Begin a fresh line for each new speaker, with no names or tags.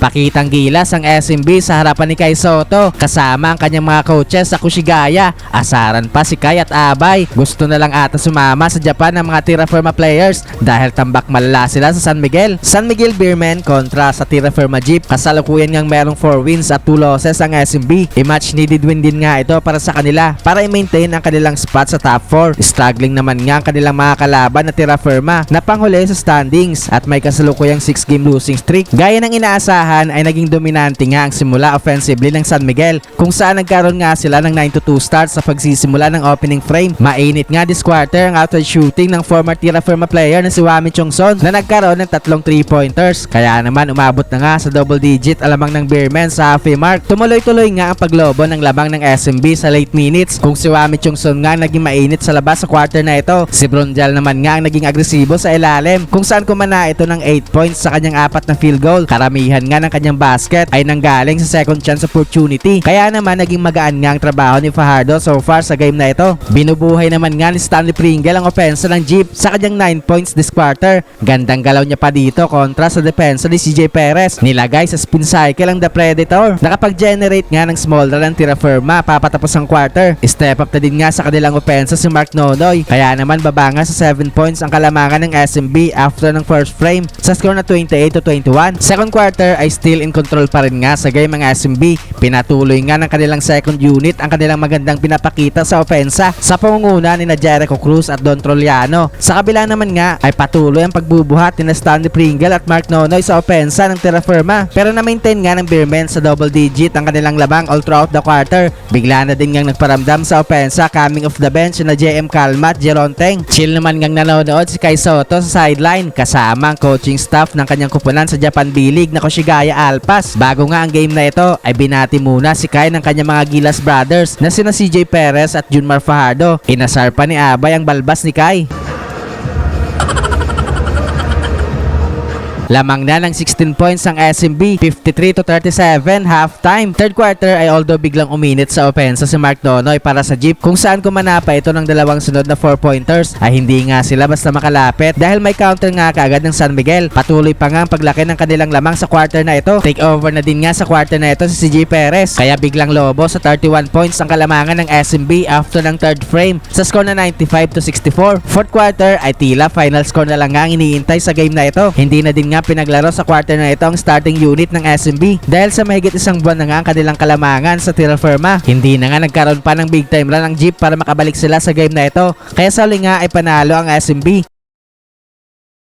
Pakitang gilas ang SMB sa harapan ni Kai Sotto kasama ang kanyang mga coaches sa Kushigaya. Asaran pa si Kai at Abay. Gusto na lang ata sumama sa Japan ng mga Terra Firma players dahil tambak malala sila sa San Miguel. San Miguel Beermen kontra sa Terra Firma Jeep. Kasalukuyan ngang merong 4 wins at 2 losses ang SMB. I-match needed win din nga ito para sa kanila para i-maintain ang kanilang spot sa top 4. Struggling naman nga ang kanilang mga kalaban na Terra Firma na panghuli sa standings at may kasalukuyang 6 game losing streak. Gaya ng inaasahan ay naging dominante nga ang simula offensively ng San Miguel kung saan nagkaroon nga sila ng 9-2 start sa pagsisimula ng opening frame. Mainit nga this quarter ang outside shooting ng former Terra Firma player na si Wami Chongson na nagkaroon ng 3 3-pointers. Kaya naman umabot na nga sa double digit alamang ng Beermen sa halfway mark. Tumuloy-tuloy nga ang paglobo ng labang ng SMB sa late minutes kung si Wami Chongson nga naging mainit sa labas sa quarter na ito. Si Bronjal naman nga ang naging agresibo sa ilalim kung saan kumana ito ng 8 points sa kanyang 4 na field goal. Karamihan nga ng kanyang basket ay nanggaling sa second chance opportunity. Kaya naman naging magaan nga ang trabaho ni Fajardo so far sa game na ito. Binubuhay naman nga ni Stanley Pringle ang opensa ng Jeep sa kanyang 9 points this quarter. Gandang galaw niya pa dito kontra sa depensa ni CJ Perez. Nilagay sa spin cycle ang The Predator. Nakapag-generate nga ng small run ang Terra Firma papatapos ang quarter. Step up na din nga sa kanilang opensa si Mark Nonoy. Kaya naman babanga sa 7 points ang kalamangan ng SMB after ng first frame sa score na 28-21. Second quarter ay still in control pa rin nga sa game ang SMB. Pinatuloy nga ng kanilang second unit ang kanilang magandang pinapakita sa opensa sa pangunguna ni na Jericho Cruz at Don Troliano. Sa kabila naman nga ay patuloy ang pagbubuhat ni na Stanley Pringle at Mark Nonoy sa opensa ng Terra Firma pero na-maintain nga ng Beermen sa double digit ang kanilang labang all throughout the quarter. Bigla na din ngang nagparamdam sa opensa coming off the bench na JM Calma at Jeronteng. Chill naman ngang nanonood si Kai Sotto sa sideline kasama ang coaching staff ng kanyang kupunan sa Japan B-League na Kushigaya Alpas. Bago nga ang game na ito ay binati muna si Kai ng kanyang mga Gilas brothers na sina CJ Perez at Junmar Fajardo. Inasar pa ni Abay ang balbas ni Kai. Lamang na ng 16 points ang SMB, 53-37 halftime. Third quarter ay although biglang uminit sa opensa si Mark Nonoy para sa Jeep kung saan kumanapa ito ng dalawang sunod na 4-pointers ay hindi nga sila basta makalapit dahil may counter nga kaagad ng San Miguel. Patuloy pa nga ang paglaki ng kanilang lamang sa quarter na ito. Take over na din nga sa quarter na ito si CJ Perez kaya biglang lobo sa 31 points ang kalamangan ng SMB after ng third frame sa score na 95-64. Fourth quarter ay tila final score na lang nga ang iniintay sa game na ito. Hindi na din nga pinaglaro sa quarter na ito ang starting unit ng SMB dahil sa mahigit isang buwan na nga ang kanilang kalamangan sa Terra Firma. Hindi na nga nagkaroon pa ng big time run ang Jeep para makabalik sila sa game na ito kaya sa huli nga ay panalo ang SMB.